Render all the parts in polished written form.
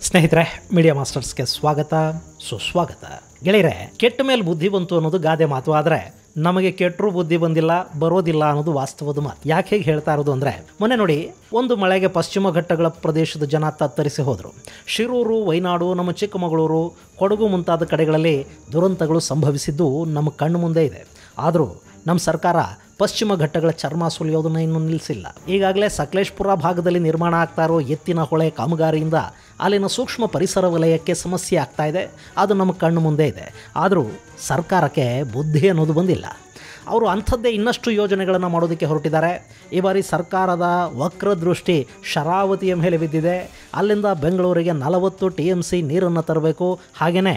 ಸ್ನೇಹಿತರೆ, ಮೀಡಿಯಾ ಮಾಸ್ಟರ್ಸ್ಗೆ ಸ್ವಾಗತ ಸುಸ್ವಾಗತ. ಗೆಳೆಯರೆ, ಕೆಟ್ಟ ಮೇಲೆ ಬುದ್ಧಿ ಬಂತು ಅನ್ನೋದು ಗಾದೆ ಮಾತು. ಆದರೆ ನಮಗೆ ಕೆಟ್ಟರೂ ಬುದ್ಧಿ ಬಂದಿಲ್ಲ, ಬರೋದಿಲ್ಲ ಅನ್ನೋದು ವಾಸ್ತವದ ಮಾತು. ಯಾಕೆ ಹೇಗೆ ಹೇಳ್ತಾ ಇರೋದು ಅಂದರೆ, ಮೊನ್ನೆ ನೋಡಿ, ಒಂದು ಮಳೆಗೆ ಪಶ್ಚಿಮ ಘಟ್ಟಗಳ ಪ್ರದೇಶದ ಜನ ತತ್ತರಿಸಿ ಹೋದರು. ಶಿರೂರು, ವೈನಾಡು, ನಮ್ಮ ಚಿಕ್ಕಮಗಳೂರು, ಕೊಡಗು ಮುಂತಾದ ಕಡೆಗಳಲ್ಲಿ ದುರಂತಗಳು ಸಂಭವಿಸಿದ್ದು ನಮ್ಮ ಕಣ್ಣು ಮುಂದೆ ಇದೆ. ಆದರೂ ನಮ್ಮ ಸರ್ಕಾರ ಪಶ್ಚಿಮ ಘಟ್ಟಗಳ ಚರ್ಮ ಸುಲಿಯೋದನ್ನು ಇನ್ನೂ ನಿಲ್ಲಿಸಿಲ್ಲ. ಈಗಾಗಲೇ ಸಕಲೇಶ್ಪುರ ಭಾಗದಲ್ಲಿ ನಿರ್ಮಾಣ ಆಗ್ತಾ ಇರೋ ಎತ್ತಿನ ಹೊಳೆ ಕಾಮಗಾರಿಯಿಂದ ಅಲ್ಲಿನ ಸೂಕ್ಷ್ಮ ಪರಿಸರ ವಲಯಕ್ಕೆ ಸಮಸ್ಯೆ ಆಗ್ತಾ ಇದೆ. ಅದು ನಮ್ಮ ಕಣ್ಣು ಮುಂದೆ ಇದೆ. ಆದರೂ ಸರ್ಕಾರಕ್ಕೆ ಬುದ್ಧಿ ಅನ್ನೋದು ಬಂದಿಲ್ಲ. ಅವರು ಅಂಥದ್ದೇ ಇನ್ನಷ್ಟು ಯೋಜನೆಗಳನ್ನು ಮಾಡೋದಕ್ಕೆ ಹೊರಟಿದ್ದಾರೆ. ಈ ಬಾರಿ ಸರ್ಕಾರದ ವಕ್ರದೃಷ್ಟಿ ಶರಾವತಿಯ ಮೇಲೆ ಬಿದ್ದಿದೆ. ಅಲ್ಲಿಂದ ಬೆಂಗಳೂರಿಗೆ 40 TMC ನೀರನ್ನು ತರಬೇಕು. ಹಾಗೆಯೇ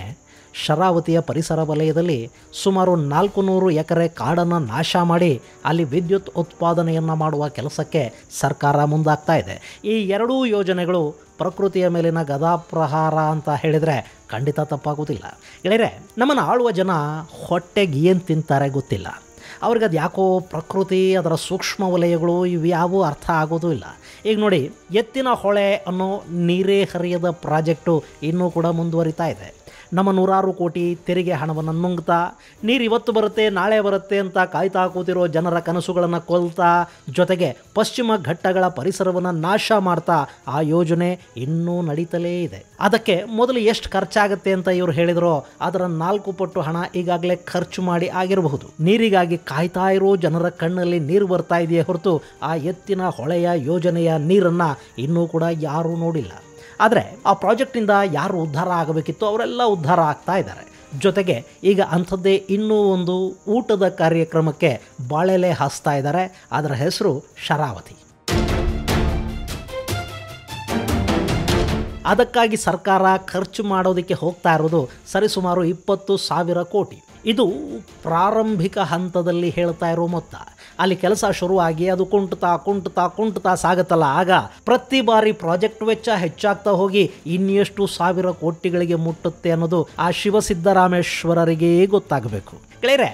ಶರಾವತಿಯ ಪರಿಸರ ವಲಯದಲ್ಲಿ ಸುಮಾರು 400 ಎಕರೆ ಕಾಡನ್ನು ನಾಶ ಮಾಡಿ ಅಲ್ಲಿ ವಿದ್ಯುತ್ ಉತ್ಪಾದನೆಯನ್ನು ಮಾಡುವ ಕೆಲಸಕ್ಕೆ ಸರ್ಕಾರ ಮುಂದಾಗ್ತಾ ಇದೆ. ಈ ಎರಡೂ ಯೋಜನೆಗಳು ಪ್ರಕೃತಿಯ ಮೇಲಿನ ಗದಾಪ್ರಹಾರ ಅಂತ ಹೇಳಿದರೆ ಖಂಡಿತ ತಪ್ಪಾಗೋದಿಲ್ಲ. ಗೆಳೆಯರೆ, ನಮ್ಮನ್ನು ಆಳುವ ಜನ ಹೊಟ್ಟೆಗೆ ಏನು ತಿಂತಾರೆ ಗೊತ್ತಿಲ್ಲ. ಅವ್ರಿಗೆ ಅದು ಯಾಕೋ ಪ್ರಕೃತಿ, ಅದರ ಸೂಕ್ಷ್ಮ ವಲಯಗಳು ಇವ್ಯಾವೂ ಅರ್ಥ ಆಗೋದು ಇಲ್ಲ. ಈಗ ನೋಡಿ, ಎತ್ತಿನ ಹೊಳೆ ಅನ್ನೋ ನೀರೇ ಹರಿಯದ ಪ್ರಾಜೆಕ್ಟು ಇನ್ನೂ ಕೂಡ ಮುಂದುವರಿತಾ ಇದೆ. ನಮ್ಮ 100 ಕೋಟಿ ತೆರಿಗೆ ಹಣವನ್ನು ನುಂಗ್ತಾ, ನೀರು ಇವತ್ತು ಬರುತ್ತೆ ನಾಳೆ ಬರುತ್ತೆ ಅಂತ ಕಾಯ್ತಾ ಕೂತಿರೋ ಜನರ ಕನಸುಗಳನ್ನು ಕೊಲ್ತಾ, ಜೊತೆಗೆ ಪಶ್ಚಿಮ ಘಟ್ಟಗಳ ಪರಿಸರವನ್ನು ನಾಶ ಮಾಡ್ತಾ ಆ ಯೋಜನೆ ಇನ್ನೂ ನಡೀತಲೇ ಇದೆ. ಅದಕ್ಕೆ ಮೊದಲು ಎಷ್ಟು ಖರ್ಚಾಗುತ್ತೆ ಅಂತ ಇವರು ಹೇಳಿದರೋ ಅದರ 4 ಪಟ್ಟು ಹಣ ಈಗಾಗಲೇ ಖರ್ಚು ಮಾಡಿ ಆಗಿರಬಹುದು. ನೀರಿಗಾಗಿ ಕಾಯ್ತಾ ಇರೋ ಜನರ ಕಣ್ಣಲ್ಲಿ ನೀರು ಬರ್ತಾ ಇದೆಯೇ ಹೊರತು ಆ ಎತ್ತಿನ ಹೊಳೆಯ ಯೋಜನೆಯ ನೀರನ್ನು ಇನ್ನೂ ಕೂಡ ಯಾರೂ ನೋಡಿಲ್ಲ. ಆದರೆ ಆ ಪ್ರಾಜೆಕ್ಟಿಂದ ಯಾರು ಉದ್ಧಾರ ಆಗಬೇಕಿತ್ತು ಅವರೆಲ್ಲ ಉದ್ಧಾರ ಆಗ್ತಾ ಇದ್ದಾರೆ. ಜೊತೆಗೆ ಈಗ ಅಂಥದ್ದೇ ಇನ್ನೂ ಒಂದು ಊಟದ ಕಾರ್ಯಕ್ರಮಕ್ಕೆ ಬಾಳೆಲೆ ಹಾಸ್ತಾ ಇದ್ದಾರೆ. ಅದರ ಹೆಸರು ಶರಾವತಿ. ಅದಕ್ಕಾಗಿ ಸರ್ಕಾರ ಖರ್ಚು ಮಾಡೋದಕ್ಕೆ ಹೋಗ್ತಾ ಇರೋದು ಸರಿಸುಮಾರು 20,000 ಕೋಟಿ. ಇದು ಪ್ರಾರಂಭಿಕ ಹಂತದಲ್ಲಿ ಹೇಳ್ತಾ ಇರೋ ಮೊತ್ತ. ಅಲ್ಲಿ ಕೆಲಸ ಶುರುವಾಗಿ ಅದು ಕುಂಟುತ್ತಾ ಸಾಗುತ್ತಲ್ಲ, ಆಗ ಪ್ರತಿ ಬಾರಿ ಪ್ರಾಜೆಕ್ಟ್ ವೆಚ್ಚ ಹೆಚ್ಚಾಗ್ತಾ ಹೋಗಿ ಇನ್ನೆಷ್ಟು 1,000 ಕೋಟಿಗಳಿಗೆ ಮುಟ್ಟುತ್ತೆ ಅನ್ನೋದು ಆ ಶಿವಸಿದ್ದರಾಮೇಶ್ವರರಿಗೆ ಗೊತ್ತಾಗಬೇಕು. ಗೆಳೆಯರೆ,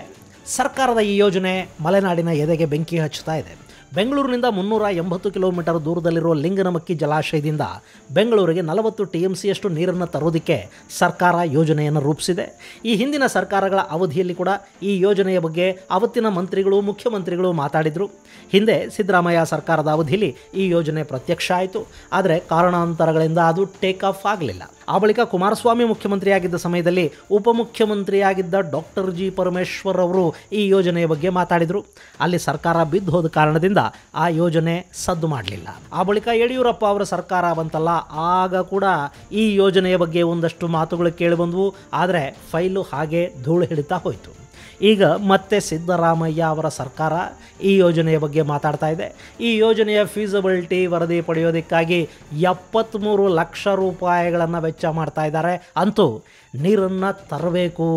ಸರ್ಕಾರದ ಈ ಯೋಜನೆ ಮಲೆನಾಡಿನ ಎದೆಗೆ ಬೆಂಕಿ ಹಚ್ಚುತ್ತಾ ಇದೆ. ಬೆಂಗಳೂರಿನಿಂದ 380 ಕಿಲೋಮೀಟರ್ ದೂರದಲ್ಲಿರುವ ಲಿಂಗನಮಕ್ಕಿ ಜಲಾಶಯದಿಂದ ಬೆಂಗಳೂರಿಗೆ 40 TMCಯಷ್ಟು ನೀರನ್ನು ತರೋದಕ್ಕೆ ಸರ್ಕಾರ ಯೋಜನೆಯನ್ನು ರೂಪಿಸಿದೆ. ಈ ಹಿಂದಿನ ಸರ್ಕಾರಗಳ ಅವಧಿಯಲ್ಲಿ ಕೂಡ ಈ ಯೋಜನೆಯ ಬಗ್ಗೆ ಅವತ್ತಿನ ಮಂತ್ರಿಗಳು, ಮುಖ್ಯಮಂತ್ರಿಗಳು ಮಾತಾಡಿದರು. ಹಿಂದೆ ಸಿದ್ದರಾಮಯ್ಯ ಸರ್ಕಾರದ ಅವಧಿಯಲ್ಲಿ ಈ ಯೋಜನೆ ಪ್ರತ್ಯಕ್ಷ ಆಯಿತು. ಆದರೆ ಕಾರಣಾಂತರಗಳಿಂದ ಅದು ಟೇಕ್ ಆಫ್ ಆಗಲಿಲ್ಲ. ಆ ಬಳಿಕ ಕುಮಾರಸ್ವಾಮಿ ಮುಖ್ಯಮಂತ್ರಿಯಾಗಿದ್ದ ಸಮಯದಲ್ಲಿ ಉಪಮುಖ್ಯಮಂತ್ರಿಯಾಗಿದ್ದ ಡಾಕ್ಟರ್ ಜಿ ಪರಮೇಶ್ವರ್ ಅವರು ಈ ಯೋಜನೆಯ ಬಗ್ಗೆ ಮಾತಾಡಿದರು. ಅಲ್ಲಿ ಸರ್ಕಾರ ಬಿದ್ದು ಹೋದ ಕಾರಣದಿಂದ ಆ ಯೋಜನೆ ಸದ್ದು ಮಾಡಲಿಲ್ಲ. ಆ ಬಳಿಕ ಯಡಿಯೂರಪ್ಪ ಅವರ ಸರ್ಕಾರ ಬಂತಲ್ಲ, ಆಗ ಕೂಡ ಈ ಯೋಜನೆಯ ಬಗ್ಗೆ ಒಂದಷ್ಟು ಮಾತುಗಳು ಕೇಳಿಬಂದವು. ಆದರೆ ಫೈಲು ಹಾಗೆ ಧೂಳು ಹಿಡಿತಾ ಹೋಯಿತು. ಈಗ ಮತ್ತೆ ಸಿದ್ದರಾಮಯ್ಯ ಅವರ ಸರ್ಕಾರ ಈ ಯೋಜನೆಯ ಬಗ್ಗೆ ಮಾತಾಡ್ತಾ ಇದೆ. ಈ ಯೋಜನೆಯ ಫೀಸಿಬಿಲಿಟಿ ವರದಿ ಪಡೆಯೋದಕ್ಕಾಗಿ 73 ಲಕ್ಷ ರೂಪಾಯಿಗಳನ್ನು ವೆಚ್ಚ ಮಾಡ್ತಾ ಇದ್ದಾರೆ. ಅಂತೂ ನೀರನ್ನು ತರಬೇಕು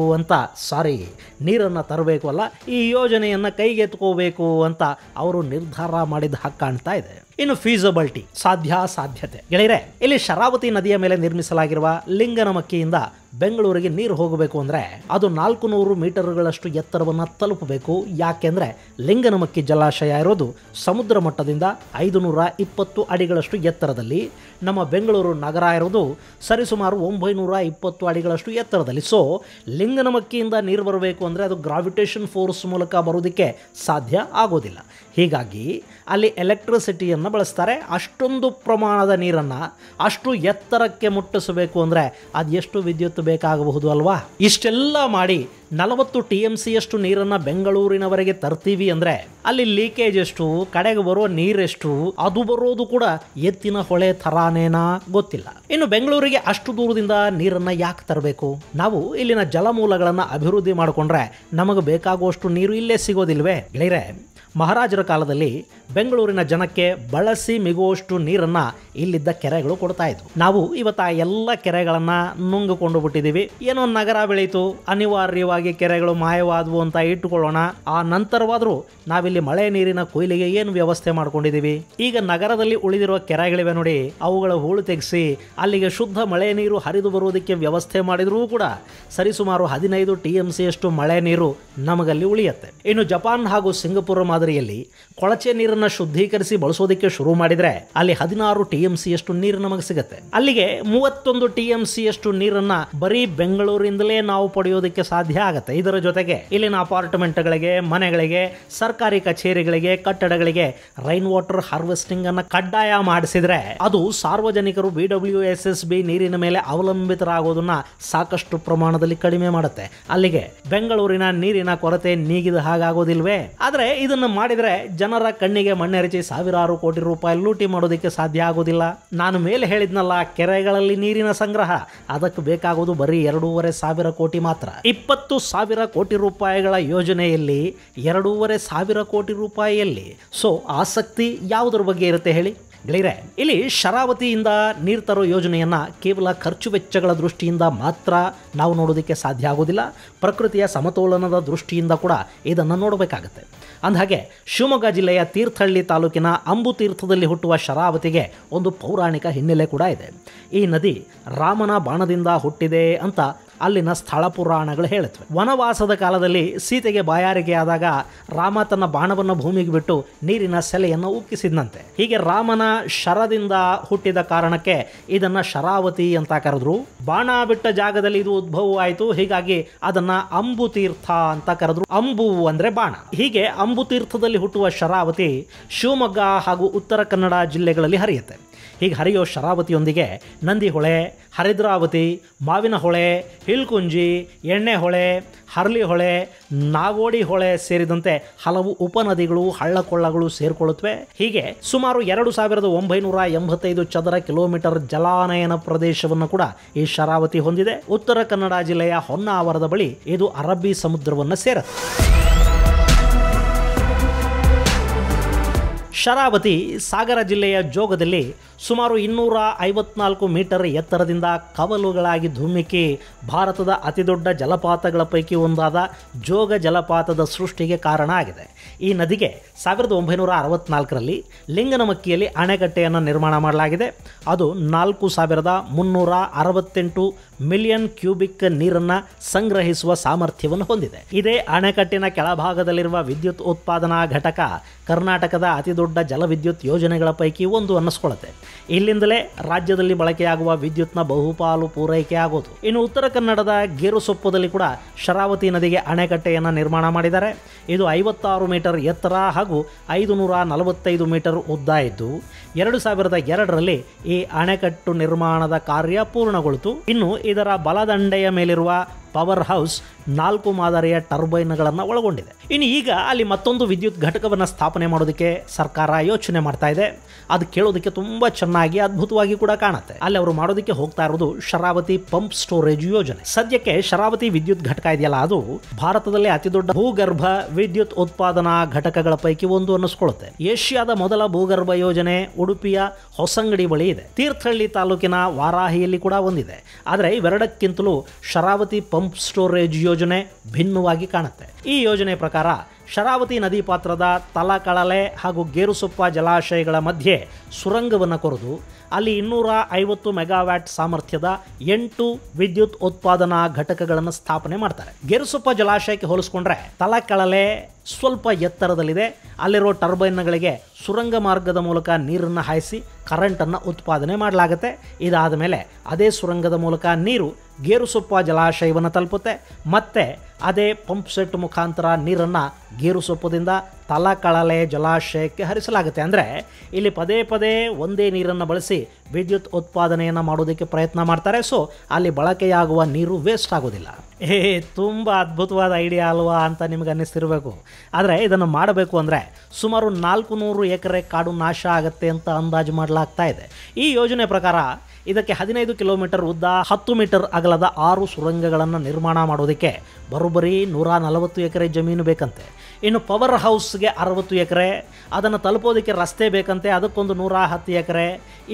ಅಲ್ಲ, ಈ ಯೋಜನೆಯನ್ನು ಕೈಗೆತ್ಕೋಬೇಕು ಅಂತ ಅವರು ನಿರ್ಧಾರ ಮಾಡಿದ ಹಾಗೆ ಕಾಣ್ತಾ ಇದೆ. ಇನ್ನು ಫೀಸಿಬಿಲಿಟಿ, ಸಾಧ್ಯತೆ. ಗೆಳೆಯರೆ, ಇಲ್ಲಿ ಶರಾವತಿ ನದಿಯ ಮೇಲೆ ನಿರ್ಮಿಸಲಾಗಿರುವ ಲಿಂಗನಮಕ್ಕಿಯಿಂದ ಬೆಂಗಳೂರಿಗೆ ನೀರು ಹೋಗಬೇಕು ಅಂದರೆ ಅದು 400 ಮೀಟರ್ಗಳಷ್ಟು ಎತ್ತರವನ್ನು ತಲುಪಬೇಕು. ಯಾಕೆಂದರೆ ಲಿಂಗನಮಕ್ಕಿ ಜಲಾಶಯ ಇರೋದು ಸಮುದ್ರ ಮಟ್ಟದಿಂದ 520 ಅಡಿಗಳಷ್ಟು ಎತ್ತರದಲ್ಲಿ, ನಮ್ಮ ಬೆಂಗಳೂರು ನಗರ ಇರೋದು ಸರಿಸುಮಾರು 920 ಅಡಿಗಳಷ್ಟು ಎತ್ತರದಲ್ಲಿ. ಸೊ ಲಿಂಗನಮಕ್ಕಿಯಿಂದ ನೀರು ಬರಬೇಕು ಅಂದರೆ ಅದು ಗ್ರಾವಿಟೇಷನ್ ಫೋರ್ಸ್ ಮೂಲಕ ಬರೋದಕ್ಕೆ ಸಾಧ್ಯ ಆಗೋದಿಲ್ಲ. ಹೀಗಾಗಿ ಅಲ್ಲಿ ಎಲೆಕ್ಟ್ರಿಸಿಟಿಯನ್ನು ಬಳಸ್ತಾರೆ. ಅಷ್ಟೊಂದು ಪ್ರಮಾಣದ ನೀರನ್ನು ಅಷ್ಟು ಎತ್ತರಕ್ಕೆ ಮುಟ್ಟಿಸಬೇಕು ಅಂದರೆ ಅದು ಎಷ್ಟು ವಿದ್ಯುತ್ ಬೇಕಾಗಬಹುದು ಅಲ್ವಾ? ಇಷ್ಟೆಲ್ಲ ಮಾಡಿ 40 TMCಯಷ್ಟು ನೀರನ್ನು ಬೆಂಗಳೂರಿನವರೆಗೆ ತರ್ತೀವಿ ಅಂದರೆ ಅಲ್ಲಿ ಲೀಕೇಜ್ ಎಷ್ಟು, ಕಡೆಗೆ ಬರೋ ನೀರೆಷ್ಟು, ಅದು ಬರೋದು ಕೂಡ ಎತ್ತಿನ ಹೊಳೆ ಥರಾನೇನಾ ಗೊತ್ತಿಲ್ಲ. ಇನ್ನು ಬೆಂಗಳೂರಿಗೆ ಅಷ್ಟು ದೂರದಿಂದ ನೀರನ್ನು ಯಾಕೆ ತರಬೇಕು? ನಾವು ಇಲ್ಲಿನ ಜಲಮೂಲಗಳನ್ನು ಅಭಿವೃದ್ಧಿ ಮಾಡಿಕೊಂಡ್ರೆ ನಮಗೆ ಬೇಕಾಗುವಷ್ಟು ನೀರು ಇಲ್ಲೇ ಸಿಗೋದಿಲ್ವೇ? ಗೆಳೆಯರೆ, ಮಹಾರಾಜರ ಕಾಲದಲ್ಲಿ ಬೆಂಗಳೂರಿನ ಜನಕ್ಕೆ ಬಳಸಿ ಮಿಗುವಷ್ಟು ನೀರನ್ನು ಇಲ್ಲಿದ್ದ ಕೆರೆಗಳು ಕೊಡ್ತಾ ಇದ್ವು. ನಾವು ಇವತ್ತು ಆ ಎಲ್ಲ ಕೆರೆಗಳನ್ನು ನುಂಗಿಕೊಂಡು ಬಿಟ್ಟಿದ್ದೀವಿ. ಏನೋ ನಗರ ಬೆಳೀತು, ಅನಿವಾರ್ಯವಾಗಿ ಕೆರೆಗಳು ಮಾಯವಾದವು ಅಂತ ಇಟ್ಟುಕೊಳ್ಳೋಣ. ಆ ನಂತರವಾದರೂ ನಾವಿಲ್ಲಿ ಮಳೆ ನೀರಿನ ಕೊಯ್ಲಿಗೆ ಏನು ವ್ಯವಸ್ಥೆ ಮಾಡ್ಕೊಂಡಿದ್ದೀವಿ? ಈಗ ನಗರದಲ್ಲಿ ಉಳಿದಿರುವ ಕೆರೆಗಳಿವೆ ನೋಡಿ, ಅವುಗಳ ಹೂಳು ತೆಗೆಸಿ ಅಲ್ಲಿಗೆ ಶುದ್ಧ ಮಳೆ ನೀರು ಹರಿದು ಬರುವುದಕ್ಕೆ ವ್ಯವಸ್ಥೆ ಮಾಡಿದರೂ ಕೂಡ ಸರಿಸುಮಾರು 15 TMCಯಷ್ಟು ಮಳೆ ನೀರು ನಮಗಲ್ಲಿ ಉಳಿಯುತ್ತೆ. ಇನ್ನು ಜಪಾನ್ ಹಾಗೂ ಸಿಂಗಪುರ ಮಾದರಿಯಲ್ಲಿ ಕೊಳಚೆ ನೀರನ್ನು ಶುದ್ಧೀಕರಿಸಿ ಬಳಸೋದಕ್ಕೆ ಶುರು ಮಾಡಿದರೆ ಅಲ್ಲಿ 16 TMC ಯಷ್ಟು ನೀರು ನಮಗೆ ಸಿಗುತ್ತೆ. ಅಲ್ಲಿಗೆ 31 TMC ಯಷ್ಟು ನೀರನ್ನ ಬರೀ ಬೆಂಗಳೂರಿಂದಲೇ ನಾವು ಪಡೆಯೋದಕ್ಕೆ ಸಾಧ್ಯ ಆಗುತ್ತೆ. ಇದರ ಜೊತೆಗೆ ಇಲ್ಲಿನ ಅಪಾರ್ಟ್ಮೆಂಟ್ಗಳಿಗೆ, ಮನೆಗಳಿಗೆ, ಸರ್ಕಾರಿ ಕಚೇರಿಗಳಿಗೆ, ಕಟ್ಟಡಗಳಿಗೆ ರೈನ್ ವಾಟರ್ ಹಾರ್ವೆಸ್ಟಿಂಗ್ ಅನ್ನ ಕಡ್ಡಾಯ ಮಾಡಿಸಿದ್ರೆ ಅದು ಸಾರ್ವಜನಿಕರು BWSSB ನೀರಿನ ಮೇಲೆ ಅವಲಂಬಿತರಾಗೋದನ್ನ ಸಾಕಷ್ಟು ಪ್ರಮಾಣದಲ್ಲಿ ಕಡಿಮೆ ಮಾಡುತ್ತೆ. ಅಲ್ಲಿಗೆ ಬೆಂಗಳೂರಿನ ನೀರಿನ ಕೊರತೆ ನೀಗಿದ ಹಾಗಾಗೋದಿಲ್ವೇ? ಆದ್ರೆ ಇದನ್ನು ಮಾಡಿದ್ರೆ ಜನರ ಕಣ್ಣಿಗೆ ಮಣ್ಣೆರಚಿ ಸಾವಿರಾರು ಕೋಟಿ ರೂಪಾಯಿ ಲೂಟಿ ಮಾಡೋದಕ್ಕೆ ಸಾಧ್ಯ ಆಗೋದಿಲ್ಲ. ನಾನು ಮೇಲೆ ಹೇಳಿದ್ನಲ್ಲ, ಕೆರೆಗಳಲ್ಲಿ ನೀರಿನ ಸಂಗ್ರಹ, ಅದಕ್ಕೆ ಬೇಕಾಗೋದು ಬರೀ 2,500 ಕೋಟಿ ಮಾತ್ರ. 20,000 ಕೋಟಿ ರೂಪಾಯಿಗಳ ಯೋಜನೆಯಲ್ಲಿ 2,500 ಕೋಟಿ ರೂಪಾಯಿಯಲ್ಲಿ ಸೊ ಆಸಕ್ತಿ ಯಾವುದರ ಬಗ್ಗೆ ಇರುತ್ತೆ ಹೇಳಿ ಗೆಳೆಯರೆ? ಇಲ್ಲಿ ಶರಾವತಿಯಿಂದ ನೀರು ತರೋ ಯೋಜನೆಯನ್ನ ಕೇವಲ ಖರ್ಚು ವೆಚ್ಚಗಳ ದೃಷ್ಟಿಯಿಂದ ಮಾತ್ರ ನಾವು ನೋಡೋದಕ್ಕೆ ಸಾಧ್ಯ ಆಗೋದಿಲ್ಲ. ಪ್ರಕೃತಿಯ ಸಮತೋಲನದ ದೃಷ್ಟಿಯಿಂದ ಕೂಡ ಇದನ್ನು ನೋಡಬೇಕಾಗತ್ತೆ. ಅಂದಹಾಗೆ ಶಿವಮೊಗ್ಗ ಜಿಲ್ಲೆಯ ತೀರ್ಥಹಳ್ಳಿ ತಾಲೂಕಿನ ಅಂಬುತೀರ್ಥದಲ್ಲಿ ಹುಟ್ಟುವ ಶರಾವತಿಗೆ ಒಂದು ಪೌರಾಣಿಕ ಹಿನ್ನೆಲೆ ಕೂಡ ಇದೆ. ಈ ನದಿ ರಾಮನ ಬಾಣದಿಂದ ಹುಟ್ಟಿದೆ ಅಂತ ಅಲ್ಲಿನ ಸ್ಥಳ ಪುರಾಣಗಳು ಹೇಳುತ್ತವೆ. ವನವಾಸದ ಕಾಲದಲ್ಲಿ ಸೀತೆಗೆ ಬಾಯಾರಿಕೆ ಆದಾಗ ರಾಮ ತನ್ನ ಬಾಣವನ್ನು ಭೂಮಿಗೆ ಬಿಟ್ಟು ನೀರಿನ ಸೆಲೆಯನ್ನು ಉಕ್ಕಿಸಿದಂತೆ. ಹೀಗೆ ರಾಮನ ಶರದಿಂದ ಹುಟ್ಟಿದ ಕಾರಣಕ್ಕೆ ಇದನ್ನ ಶರಾವತಿ ಅಂತ ಕರೆದ್ರು. ಬಾಣ ಬಿಟ್ಟ ಜಾಗದಲ್ಲಿ ಇದು ಉದ್ಭವವಾಯಿತು, ಹೀಗಾಗಿ ಅದನ್ನ ಅಂಬುತೀರ್ಥ ಅಂತ ಕರೆದ್ರು. ಅಂಬು ಅಂದ್ರೆ ಬಾಣ. ಹೀಗೆ ಅಂಬುತೀರ್ಥದಲ್ಲಿ ಹುಟ್ಟುವ ಶರಾವತಿ ಶಿವಮೊಗ್ಗ ಹಾಗೂ ಉತ್ತರ ಕನ್ನಡ ಜಿಲ್ಲೆಗಳಲ್ಲಿ ಹರಿಯುತ್ತೆ. ಹೀಗೆ ಹರಿಯೋ ಶರಾವತಿಯೊಂದಿಗೆ ನಂದಿಹೊಳೆ, ಹರಿದ್ರಾವತಿ, ಮಾವಿನ ಹೊಳೆ, ಹಿಲ್ಕುಂಜಿ, ಎಣ್ಣೆ ಹೊಳೆ, ಹರ್ಲಿ ಹೊಳೆ, ನಾಗೋಡಿ ಹೊಳೆ ಸೇರಿದಂತೆ ಹಲವು ಉಪನದಿಗಳು, ಹಳ್ಳಕೊಳ್ಳಗಳು ಸೇರಿಕೊಳ್ಳುತ್ತವೆ. ಹೀಗೆ ಸುಮಾರು 2,985 ಚದರ ಕಿಲೋಮೀಟರ್ ಜಲಾನಯನ ಪ್ರದೇಶವನ್ನು ಕೂಡ ಈ ಶರಾವತಿ ಹೊಂದಿದೆ. ಉತ್ತರ ಕನ್ನಡ ಜಿಲ್ಲೆಯ ಹೊನ್ನಾವರದ ಬಳಿ ಇದು ಅರಬ್ಬಿ ಸಮುದ್ರವನ್ನು ಸೇರುತ್ತೆ. ಶರಾವತಿ ಸಾಗರ ಜಿಲ್ಲೆಯ ಜೋಗದಲ್ಲಿ ಸುಮಾರು 254 ಮೀಟರ್ ಎತ್ತರದಿಂದ ಕವಲುಗಳಾಗಿ ಧುಮ್ಮಿಕ್ಕಿ ಭಾರತದ ಅತಿದೊಡ್ಡ ಜಲಪಾತಗಳ ಪೈಕಿ ಒಂದಾದ ಜೋಗ ಜಲಪಾತದ ಸೃಷ್ಟಿಗೆ ಕಾರಣ ಆಗಿದೆ. ಈ ನದಿಗೆ 1964ರಲ್ಲಿ ಲಿಂಗನಮಕ್ಕಿಯಲ್ಲಿ ಅಣೆಕಟ್ಟೆಯನ್ನು ನಿರ್ಮಾಣ ಮಾಡಲಾಗಿದೆ. ಅದು 4,368 ಮಿಲಿಯನ್ ಕ್ಯೂಬಿಕ್ ನೀರನ್ನು ಸಂಗ್ರಹಿಸುವ ಸಾಮರ್ಥ್ಯವನ್ನು ಹೊಂದಿದೆ. ಇದೇ ಅಣೆಕಟ್ಟಿನ ಕೆಳಭಾಗದಲ್ಲಿರುವ ವಿದ್ಯುತ್ ಉತ್ಪಾದನಾ ಘಟಕ ಕರ್ನಾಟಕದ ಅತಿದೊಡ್ಡ ಜಲವಿದ್ಯುತ್ ಯೋಜನೆಗಳ ಪೈಕಿ ಒಂದು ಅನ್ನಿಸ್ಕೊಳ್ಳುತ್ತೆ. ಇಲ್ಲಿಂದಲೇ ರಾಜ್ಯದಲ್ಲಿ ಬಳಕೆಯಾಗುವ ವಿದ್ಯುತ್ನ ಬಹುಪಾಲು ಪೂರೈಕೆ ಆಗೋದು. ಇನ್ನು ಉತ್ತರ ಕನ್ನಡದ ಗೇರುಸೊಪ್ಪದಲ್ಲಿ ಕೂಡ ಶರಾವತಿ ನದಿಗೆ ಅಣೆಕಟ್ಟೆಯನ್ನು ನಿರ್ಮಾಣ ಮಾಡಿದ್ದಾರೆ. ಇದು 56 ಮೀಟರ್ ಎತ್ತರ ಹಾಗೂ 545 ಮೀಟರ್ ಉದ್ದ ಇದ್ದು 2002ರಲ್ಲಿ ಈ ಅಣೆಕಟ್ಟು ನಿರ್ಮಾಣದ ಕಾರ್ಯ ಪೂರ್ಣಗೊಳಿತು. ಇನ್ನು ಇದರ ಬಲದಂಡೆಯ ಮೇಲಿರುವ ಪವರ್ ಹೌಸ್ 4 ಮಾದರಿಯ ಟರ್ಬೈನ್ಗಳನ್ನು ಒಳಗೊಂಡಿದೆ. ಇನ್ನು ಈಗ ಅಲ್ಲಿ ಮತ್ತೊಂದು ವಿದ್ಯುತ್ ಘಟಕವನ್ನು ಸ್ಥಾಪನೆ ಮಾಡೋದಕ್ಕೆ ಸರ್ಕಾರ ಯೋಚನೆ ಮಾಡ್ತಾ ಇದೆ. ಅದು ಕೇಳೋದಕ್ಕೆ ತುಂಬ ಚೆನ್ನಾಗಿ ಅದ್ಭುತವಾಗಿ ಕೂಡ ಕಾಣುತ್ತೆ. ಅಲ್ಲಿ ಅವರು ಮಾಡೋದಕ್ಕೆ ಹೋಗ್ತಾ ಇರೋದು ಶರಾವತಿ ಪಂಪ್ ಸ್ಟೋರೇಜ್ ಯೋಜನೆ. ಸದ್ಯಕ್ಕೆ ಶರಾವತಿ ವಿದ್ಯುತ್ ಘಟಕ ಇದೆಯಲ್ಲ, ಅದು ಭಾರತದಲ್ಲಿ ಅತಿದೊಡ್ಡ ಭೂಗರ್ಭ ವಿದ್ಯುತ್ ಉತ್ಪಾದನಾ ಘಟಕಗಳ ಪೈಕಿ ಒಂದು ಅನ್ನಿಸ್ಕೊಳ್ಳುತ್ತೆ. ಏಷ್ಯಾದ ಮೊದಲ ಭೂಗರ್ಭ ಯೋಜನೆ ಉಡುಪಿಯ ಹೊಸಂಗಡಿ ಬಳಿ ಇದೆ. ತೀರ್ಥಹಳ್ಳಿ ತಾಲೂಕಿನ ವಾರಾಹಿಯಲ್ಲಿ ಕೂಡ ಒಂದಿದೆ. ಆದರೆ ಇವೆರಡಕ್ಕಿಂತಲೂ ಶರಾವತಿ ಪಂಪ್ ಸ್ಟೋರೇಜ್ ಯೋಜನೆ ಭಿನ್ನವಾಗಿ ಕಾಣುತ್ತೆ. ಈ ಯೋಜನೆ ಪ್ರಕಾರ ಶರಾವತಿ ನದಿ ಪಾತ್ರದ ತಲಕಳಲೆ ಹಾಗೂ ಗೇರುಸೊಪ್ಪ ಜಲಾಶಯಗಳ ಮಧ್ಯೆ ಸುರಂಗವನ್ನು ಕೊರೆದು ಅಲ್ಲಿ 250 ಮೆಗಾವ್ಯಾಟ್ ಸಾಮರ್ಥ್ಯದ 8 ವಿದ್ಯುತ್ ಉತ್ಪಾದನಾ ಘಟಕಗಳನ್ನು ಸ್ಥಾಪನೆ ಮಾಡ್ತಾರೆ. ಗೇರುಸೊಪ್ಪ ಜಲಾಶಯಕ್ಕೆ ಹೋಲಿಸ್ಕೊಂಡ್ರೆ ತಲಕಳಲೆ ಸ್ವಲ್ಪ ಎತ್ತರದಲ್ಲಿದೆ. ಅಲ್ಲಿರೋ ಟರ್ಬೈನ್ಗಳಿಗೆ ಸುರಂಗ ಮಾರ್ಗದ ಮೂಲಕ ನೀರನ್ನು ಹಾಯಿಸಿ ಕರೆಂಟನ್ನು ಉತ್ಪಾದನೆ ಮಾಡಲಾಗುತ್ತೆ. ಇದಾದ ಮೇಲೆ ಅದೇ ಸುರಂಗದ ಮೂಲಕ ನೀರು ಗೇರುಸೊಪ್ಪ ಜಲಾಶಯವನ್ನು ತಲುಪುತ್ತೆ. ಮತ್ತೆ ಅದೇ ಪಂಪ್ ಸೆಟ್ ಮುಖಾಂತರ ನೀರನ್ನು ಗೇರುಸೊಪ್ಪದಿಂದ ತಲಕಳಲೆ ಜಲಾಶಯಕ್ಕೆ ಹರಿಸಲಾಗುತ್ತೆ. ಅಂದರೆ ಇಲ್ಲಿ ಪದೇ ಪದೇ ಒಂದೇ ನೀರನ್ನು ಬಳಸಿ ವಿದ್ಯುತ್ ಉತ್ಪಾದನೆಯನ್ನು ಮಾಡೋದಕ್ಕೆ ಪ್ರಯತ್ನ ಮಾಡ್ತಾರೆ. ಸೊ ಅಲ್ಲಿ ಬಳಕೆಯಾಗುವ ನೀರು ವೇಸ್ಟ್ ಆಗೋದಿಲ್ಲ. ತುಂಬ ಅದ್ಭುತವಾದ ಐಡಿಯಾ ಅಲ್ವಾ ಅಂತ ನಿಮಗೆ ಅನ್ನಿಸ್ತಿರಬೇಕು. ಆದರೆ ಇದನ್ನು ಮಾಡಬೇಕು ಅಂದರೆ ಸುಮಾರು 400 ಎಕರೆ ಕಾಡು ನಾಶ ಆಗುತ್ತೆ ಅಂತ ಅಂದಾಜು ಮಾಡಲಾಗ್ತಾ ಇದೆ. ಈ ಯೋಜನೆ ಪ್ರಕಾರ ಇದಕ್ಕೆ 15 ಕಿಲೋಮೀಟರ್ ಉದ್ದ 10 ಮೀಟರ್ ಅಗಲದ 6 ಸುರಂಗಗಳನ್ನು ನಿರ್ಮಾಣ ಮಾಡೋದಕ್ಕೆ ಬರೋಬ್ಬರಿ 140 ಎಕರೆ ಜಮೀನು ಬೇಕಂತೆ. ಇನ್ನು ಪವರ್ ಹೌಸ್ಗೆ 60 ಎಕರೆ, ಅದನ್ನು ತಲುಪೋದಕ್ಕೆ ರಸ್ತೆ ಬೇಕಂತೆ, ಅದಕ್ಕೊಂದು 110 ಎಕರೆ.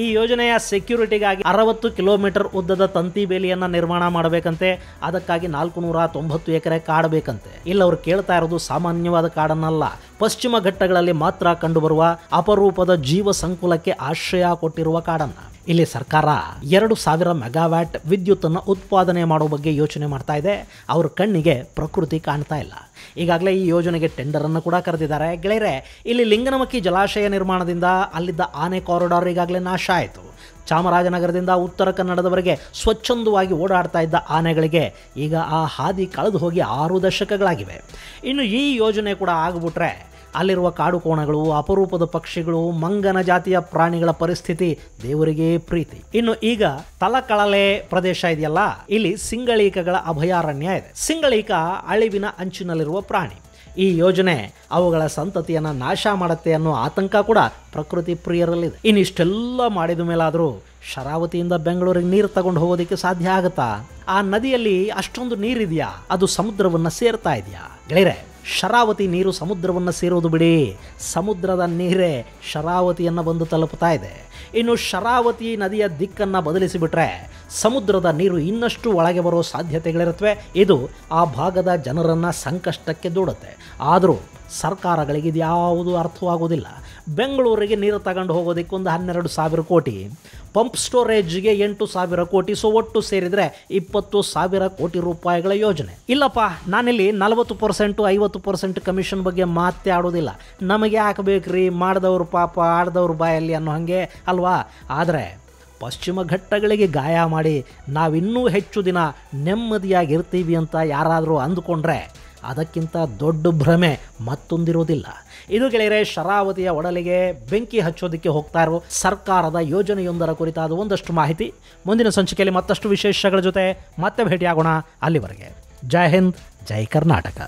ಈ ಯೋಜನೆಯ ಸೆಕ್ಯೂರಿಟಿಗಾಗಿ 60 ಕಿಲೋಮೀಟರ್ ಉದ್ದದ ತಂತಿ ಬೇಲಿಯನ್ನು ನಿರ್ಮಾಣ ಮಾಡಬೇಕಂತೆ, ಅದಕ್ಕಾಗಿ 490 ಎಕರೆ ಕಾಡು ಬೇಕಂತೆ. ಇಲ್ಲಿ ಅವ್ರು ಕೇಳ್ತಾ ಇರೋದು ಸಾಮಾನ್ಯವಾದ ಕಾಡನ್ನಲ್ಲ, ಪಶ್ಚಿಮ ಘಟ್ಟಗಳಲ್ಲಿ ಮಾತ್ರ ಕಂಡುಬರುವ ಅಪರೂಪದ ಜೀವ ಸಂಕುಲಕ್ಕೆ ಆಶ್ರಯ ಕೊಟ್ಟಿರುವ ಕಾಡನ್ನು. ಇಲ್ಲಿ ಸರ್ಕಾರ 2,000 ಮೆಗಾವ್ಯಾಟ್ ವಿದ್ಯುತ್ತನ್ನು ಉತ್ಪಾದನೆ ಮಾಡೋ ಬಗ್ಗೆ ಯೋಚನೆ ಮಾಡ್ತಾ ಇದೆ. ಅವ್ರ ಕಣ್ಣಿಗೆ ಪ್ರಕೃತಿ ಕಾಣ್ತಾ ಇಲ್ಲ. ಈಗಾಗಲೇ ಈ ಯೋಜನೆಗೆ ಟೆಂಡರನ್ನು ಕೂಡ ಕರೆದಿದ್ದಾರೆ. ಗೆಳೆಯರೆ, ಇಲ್ಲಿ ಲಿಂಗನಮಕ್ಕಿ ಜಲಾಶಯ ನಿರ್ಮಾಣದಿಂದ ಅಲ್ಲಿದ್ದ ಆನೆ ಕಾರಿಡಾರ್ ಈಗಾಗಲೇ ನಾಶ ಆಯಿತು. ಚಾಮರಾಜನಗರದಿಂದ ಉತ್ತರ ಕನ್ನಡದವರೆಗೆ ಸ್ವಚ್ಛಂದವಾಗಿ ಓಡಾಡ್ತಾ ಇದ್ದ ಆನೆಗಳಿಗೆ ಈಗ ಆ ಹಾದಿ ಕಳೆದು ಹೋಗಿ 6 ದಶಕಗಳಾಗಿವೆ. ಇನ್ನು ಈ ಯೋಜನೆ ಕೂಡ ಆಗಿಬಿಟ್ರೆ ಅಲ್ಲಿರುವ ಕಾಡು ಕೋಣಗಳು, ಅಪರೂಪದ ಪಕ್ಷಿಗಳು, ಮಂಗನ ಜಾತಿಯ ಪ್ರಾಣಿಗಳ ಪರಿಸ್ಥಿತಿ ದೇವರಿಗೆ ಪ್ರೀತಿ. ಇನ್ನು ಈಗ ತಲಕಳಲೆ ಪ್ರದೇಶ ಇದೆಯಲ್ಲ, ಇಲ್ಲಿ ಸಿಂಗಳೀಕಗಳ ಅಭಯಾರಣ್ಯ ಇದೆ. ಸಿಂಗಳೀಕ ಅಳಿವಿನ ಅಂಚಿನಲ್ಲಿರುವ ಪ್ರಾಣಿ. ಈ ಯೋಜನೆ ಅವುಗಳ ಸಂತತಿಯನ್ನು ನಾಶ ಮಾಡುತ್ತೆ ಅನ್ನೋ ಆತಂಕ ಕೂಡ ಪ್ರಕೃತಿ ಪ್ರಿಯರಲ್ಲಿದೆ. ಇನ್ನಿಷ್ಟೆಲ್ಲ ಮಾಡಿದ ಮೇಲಾದರೂ ಶರಾವತಿಯಿಂದ ಬೆಂಗಳೂರಿಗೆ ನೀರು ತಗೊಂಡು ಹೋಗೋದಕ್ಕೆ ಸಾಧ್ಯ ಆಗುತ್ತಾ? ಆ ನದಿಯಲ್ಲಿ ಅಷ್ಟೊಂದು ನೀರಿದೆಯಾ? ಅದು ಸಮುದ್ರವನ್ನು ಸೇರ್ತಾ ಇದೆಯಾ? ಗೆಳೆಯರೆ, ಶರಾವತಿ ನೀರು ಸಮುದ್ರವನ್ನು ಸೇರೋದು ಬಿಡಿ, ಸಮುದ್ರದ ನೀರೇ ಶರಾವತಿಯನ್ನು ಬಂದು ತಲುಪ್ತಾ ಇದೆ. ಇನ್ನು ಶರಾವತಿ ನದಿಯ ದಿಕ್ಕನ್ನು ಬದಲಿಸಿಬಿಟ್ರೆ ಸಮುದ್ರದ ನೀರು ಇನ್ನಷ್ಟು ಒಳಗೆ ಬರೋ ಸಾಧ್ಯತೆಗಳಿರುತ್ತವೆ. ಇದು ಆ ಭಾಗದ ಜನರನ್ನು ಸಂಕಷ್ಟಕ್ಕೆ ದೂಡುತ್ತೆ. ಆದರೂ ಸರ್ಕಾರಗಳಿಗೆ ಇದು ಯಾವುದೂ ಅರ್ಥವಾಗೋದಿಲ್ಲ. ಬೆಂಗಳೂರಿಗೆ ನೀರು ತಗೊಂಡು ಹೋಗೋದಕ್ಕೆ ಒಂದು 12,000 ಕೋಟಿ, ಪಂಪ್ ಸ್ಟೋರೇಜ್ಗೆ 8,000 ಕೋಟಿ, ಸೊ ಒಟ್ಟು ಸೇರಿದರೆ 20,000 ಕೋಟಿ ರೂಪಾಯಿಗಳ ಯೋಜನೆ. ಇಲ್ಲಪ್ಪ, ನಾನಿಲ್ಲಿ 40% 50% ಕಮಿಷನ್ ಬಗ್ಗೆ ಮಾತೇ ಆಡೋದಿಲ್ಲ. ನಮಗೆ ಯಾಕೆ ಬೇಕ್ರಿ, ಮಾಡಿದವರು ಪಾಪ ಆಡ್ದವ್ರು ಬಾಯಲ್ಲಿ ಅನ್ನೋ ಹಾಗೆ ಅಲ್ವಾ? ಆದರೆ ಪಶ್ಚಿಮ ಘಟ್ಟಗಳಿಗೆ ಗಾಯ ಮಾಡಿ ನಾವಿನ್ನೂ ಹೆಚ್ಚು ದಿನ ನೆಮ್ಮದಿಯಾಗಿರ್ತೀವಿ ಅಂತ ಯಾರಾದರೂ ಅಂದುಕೊಂಡ್ರೆ ಅದಕ್ಕಿಂತ ದೊಡ್ಡ ಭ್ರಮೆ ಮತ್ತೊಂದಿರೋದಿಲ್ಲ. ಇದು ಗೆಳೆಯರೆ, ಶರಾವತಿಯ ಒಡಲಿಗೆ ಬೆಂಕಿ ಹಚ್ಚೋದಕ್ಕೆ ಹೋಗ್ತಾ ಇರೋ ಸರ್ಕಾರದ ಯೋಜನೆಯೊಂದರ ಕುರಿತಾದ ಒಂದಷ್ಟು ಮಾಹಿತಿ. ಮುಂದಿನ ಸಂಚಿಕೆಯಲ್ಲಿ ಮತ್ತಷ್ಟು ವಿಶೇಷಗಳ ಜೊತೆ ಮತ್ತೆ ಭೇಟಿಯಾಗೋಣ. ಅಲ್ಲಿವರೆಗೆ ಜೈ ಹಿಂದ್, ಜೈ ಕರ್ನಾಟಕ.